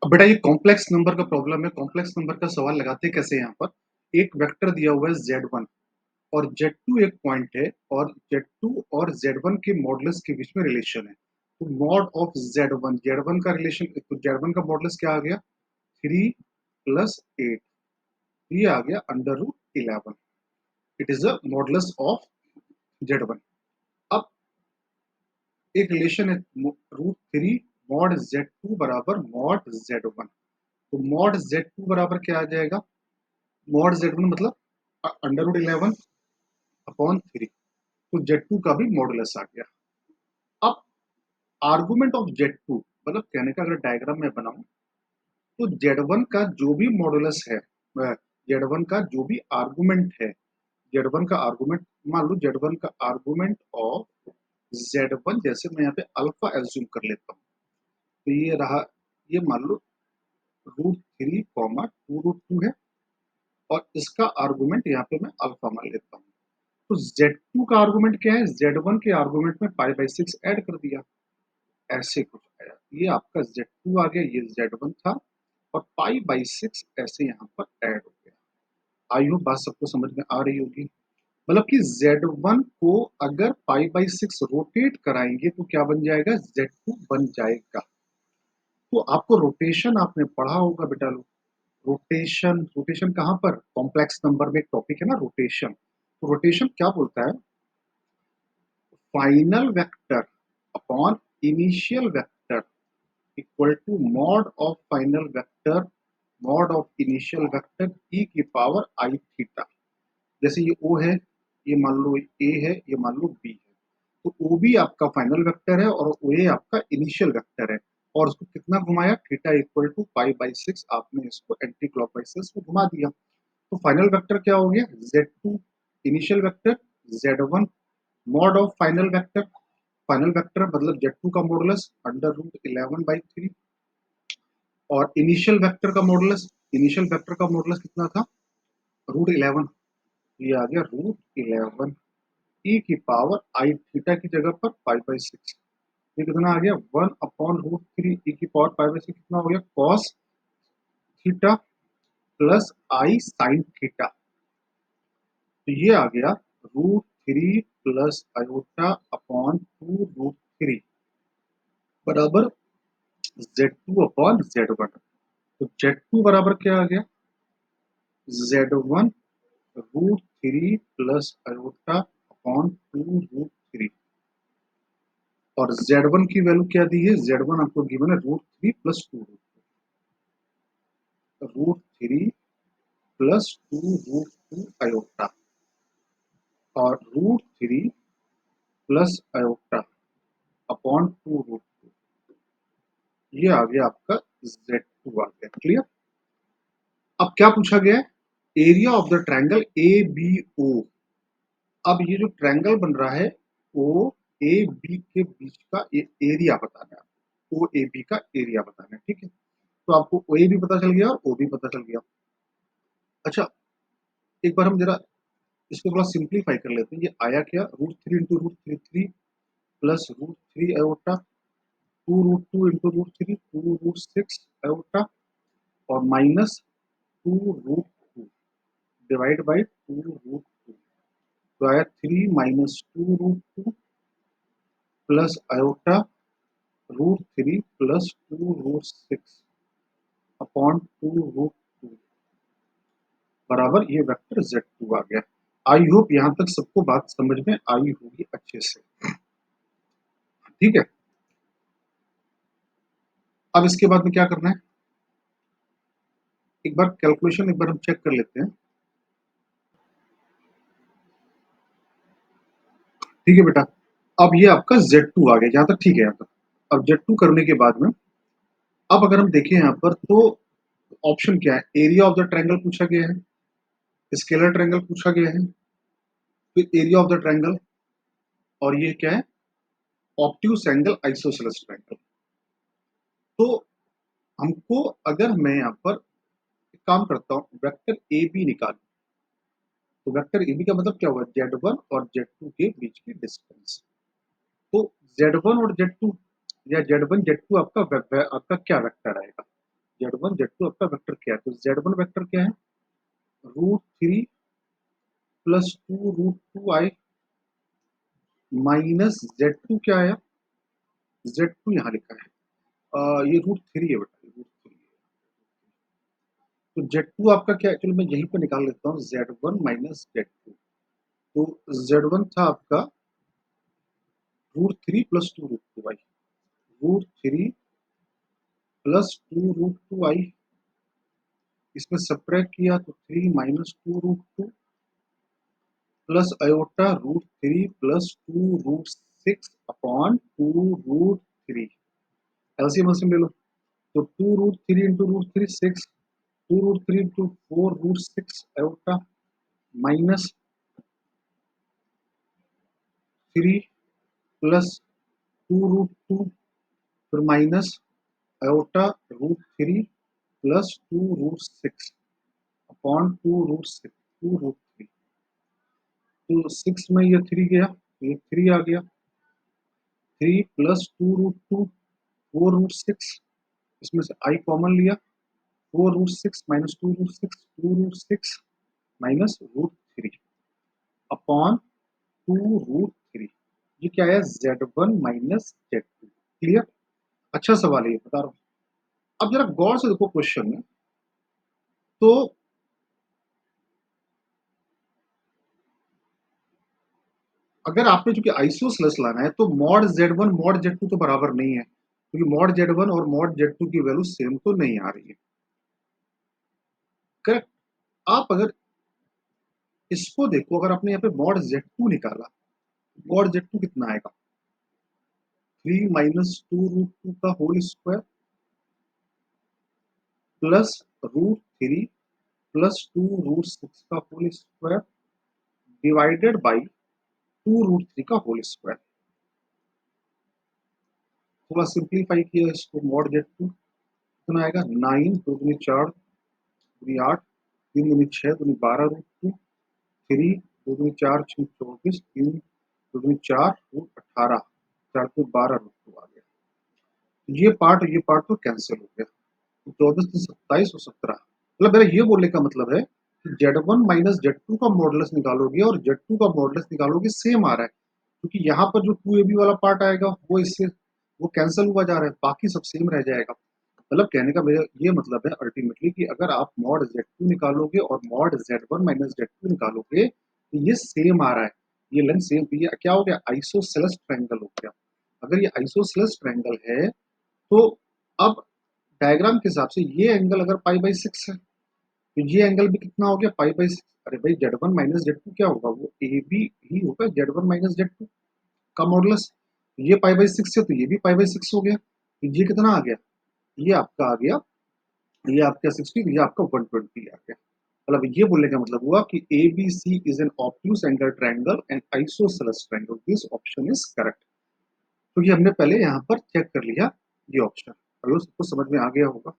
अब बेटा ये कॉम्प्लेक्स नंबर का प्रॉब्लम है। कॉम्प्लेक्स नंबर का सवाल लगाते कैसे हैं यहाँ पर। एक वेक्टर दिया हुआ है Z1 और Z2 एक पॉइंट है और Z2 और Z1 के मॉडुलस के बीच में रिलेशन है। तो मॉड ऑफ Z1 Z1 का रिलेशन, तो Z1 का मॉडुलस क्या आ गया 3 प्लस 8, ये आ गया √11। It is a modulus of Z1। अब एक रिलेशन है √3 मॉड Z2 बराबर मॉड Z1। तो मॉड Z2 बराबर क्या आ जाएगा, मॉड Z1 मतलब √11 अपॉन 3। तो Z2 का भी मॉडुलस आ गया। अब आर्गुमेंट ऑफ Z2 मतलब कहने का अगर डायग्राम में बनाऊं तो Z1 का जो भी मॉडुलस है, Z1 का जो भी आर्गुमेंट है, Z1 का आर्गुमेंट मान लो Z1 का आर्गुमेंट ऑफ Z1, जैसे मैं यहाँ पे अल्फा एज्यूम कर लेता हूँ। तो ये रहा, ये मान लो √3 कॉमा 2√2 है और इसका आर्गुमेंट यहाँ पे मैं अल्फा मान लेता हूँ। तो Z2 का आर्गुमेंट क्या है, Z1 के आर्गुमेंट में π/6 ऐड कर दिया, ऐसे कुछ आया। ये आपका Z2 आ गया, ये Z1 था और π/6 ऐसे यहाँ पर ऐड हो गया। आई होप बात सबको समझ में आ रही होगी। मतलब कि Z1 को अगर π/6 रोटेट कराएंगे तो क्या बन जाएगा, Z2 बन जाएगा। तो आपको रोटेशन आपने पढ़ा होगा बेटा लोग। रोटेशन, रोटेशन कहाँ पर, कॉम्प्लेक्स नंबर में एक टॉपिक है ना रोटेशन। तो रोटेशन क्या बोलता है, final vector upon initial vector equal to mod of final vector mod of initial vector e की पावर आई थीटा। जैसे ये ओ है, ये मान लो ए है, ये मान लो बी है। तो ओ बी आपका फाइनल वेक्टर है और ओ ए आपका इनिशियल वेक्टर है। और उसको कितना घुमाया, थीटा इक्वल टू π/6, आपने इसको एंटी क्लॉकवाइज से इसको घुमा दिया। तो फाइनल वेक्टर क्या हो गया, Z2 initial vector, Z1 mod of final vector, final vector मतलब Z2 का मॉडुलस √11/3 और इनिशियल वेक्टर का मॉडुलस, इनिशियल वेक्टर का मॉडुलस कितना था √11, ये आ गया √11 ई की पावर आई थीटा की जगह पर π/6। ये कितना आ गया 1/√3 ई की पावर π/6 कितना हो गया cos थीटा प्लस आई साइन थीटा। तो ये आ गया √3 प्लस आयोटा अपॉन 2√3 बराबर Z2 अपॉन Z1। तो Z2 बराबर क्या आ गया, Z1 √3 प्लस आयोटा अपॉन 2√3 और Z1 की वैल्यू क्या दी है, Z1 आपको गिवन है √3 प्लस 2, √3 प्लस 2√2 आयोटा और √3 प्लस आयोटा अपॉन 2√2, ये आ गया आपका Z2 आ गया। क्लियर। अब क्या पूछा गया है, area of the triangle ABO। अब ये जो ट्रायंगल बन रहा है ओ ए बी के बीच का एरिया बताना है, ओ ए बी का एरिया बताना है, ठीक है। तो आपको ओ ए भी पता चल गया और ओ भी पता चल गया। अच्छा, एक बार हम जरा इसको थोड़ा सिंप्लीफाई कर लेते हैं। ये आया क्या, √3 into √3 plus √3 iota, 2√2 into √3 2√6 iota और माइनस 2√2 डिवाइड बाई 2√2। तो आया 3 minus 2√2 plus iota √3 plus 2√6 upon 2√2 बराबर ये वेक्टर Z2 आ गया। आई होप यहां तक सबको बात समझ में आई होगी अच्छे से, ठीक है। अब इसके बाद में क्या करना है, एक बार कैलकुलेशन एक बार हम चेक कर लेते हैं, ठीक है बेटा। अब ये आपका Z2 आ गया, यहाँ तक ठीक है, यहाँ तक। अब Z2 करने के बाद में अब अगर हम देखें यहाँ पर तो ऑप्शन क्या है, एरिया ऑफ द ट्रायंगल पूछा गया है, स्केलर ट्रायंगल पूछा गया है, फिर एरिया ऑफ द ट्रायंगल और ये क्या है ऑब्ट्यूज एंगल आइसोसेलेस ट्रायंगल। तो हमको अगर मैं यहाँ पर एक काम करता हूँ, वेक्टर ए बी निकाल, तो वेक्टर ए बी का मतलब क्या हुआ, Z1 और Z2 के बीच की डिस्टेंस। तो Z1 और Z2 या Z1 Z2 आपका आपका क्या वेक्टर आएगा, Z1 Z2 आपका वेक्टर क्या है? तो Z1 वेक्टर क्या है? √3 प्लस 2√2i माइनस Z2 क्या है? Z2 यहाँ लिखा है, ये √3 है बेटा, √3 है। तो Z2 आपका क्या है? चलो मैं यहीं पर निकाल लेता हूँ, Z1 माइनस Z2। तो Z1 था आपका √3 प्लस 2√2i, √3 प्लस 2√2i, इसमें सब्ट्रैक्ट किया तो 3 minus 2√2 plus iota √3 plus 2√6 upon 2√3। LCM ले लो, तो 2√3 into √3 6, 2√3 into 4√6 iota minus 3 plus 2√2 फिर माइनस आयोटा √3 प्लस 2√6 अपॉन 2√3। तो 6 में ये 3 गया, ये 3 आ गया, 3 प्लस 2√2 4√6, इसमें से आई कॉमन लिया, 4√6 माइनस 2√6 2√6 माइनस √3 अपॉन 2√3। ये क्या है? Z1 minus Z2। क्लियर? अच्छा सवाल है ये, बता रहा हूँ। अब जरा गौर से देखो क्वेश्चन में, तो अगर आपने चूंकि आइसोसेलेस लाना है तो मॉड Z1 मॉड Z2 तो बराबर नहीं है, क्योंकि मॉड Z1 और मॉड Z2 की वैल्यू सेम तो नहीं आ रही है। करेक्ट? आप अगर इसको देखो, अगर आपने यहाँ पे मॉड Z2 निकाला, मॉड Z2 कितना आएगा? 3 माइनस 2√2 का होल स्क्वायर प्लस √3 प्लस 2√6 का होल स्क्वायर डिवाइडेड बाई 2√3 का होल स्क्वायर। थोड़ा सिंप्लीफाई किया इसको, मॉड Z2 कितना आएगा? 9 2 दूनी 4 दूनी 8 3 दूनी 6 दूनी 12√2, 3 2 दूनी 4 6 24, 3 2 दूनी 4 18, 4 2 12√2 आ गया। ये पार्ट तो कैंसिल हो गया, 14 3 27 और 17। मतलब मेरा ये बोलने का मतलब है कि Z1 माइनस Z2 का मॉडुलस निकालोगे और Z2 का मॉडुलस निकालोगे, सेम आ रहा है, क्योंकि यहाँ पर जो 2ab वाला पार्ट आएगा वो इससे वो कैंसिल हुआ जा रहा है, बाकी सब सेम रह जाएगा। मतलब कहने का मेरा ये मतलब है अल्टीमेटली कि अगर आप मॉड Z2 निकालोगे और मॉड Z1 माइनस Z2 निकालोगे तो ये सेम आ रहा है, ये लेंथ सेम, ये क्या हो गया? आइसोसेलेस ट्रायंगल हो गया। अगर ये आइसोसेलेस ट्रायंगल है तो अब डायग्राम के हिसाब से ये एंगल अगर π/6 है तो ये एंगल भी कितना हो गया? π/6। अरे भाई Z1 माइनस Z2 क्या होगा? वो AB ही होगा, Z1 माइनस Z2 का मॉडुलस। ये π/6 है तो ये भी π/6 हो गया, तो ये कितना आ गया? ये आपका आ गया, ये आपका 60, ये आपका 120 आ गया। मतलब ये बोलने का मतलब हुआ कि ABC is an obtuse angle triangle and isosceles triangle, this option is correct. तो ये हमने पहले यहाँ पर चेक कर लिया, ये ऑप्शन। अगर सबको समझ में आ गया होगा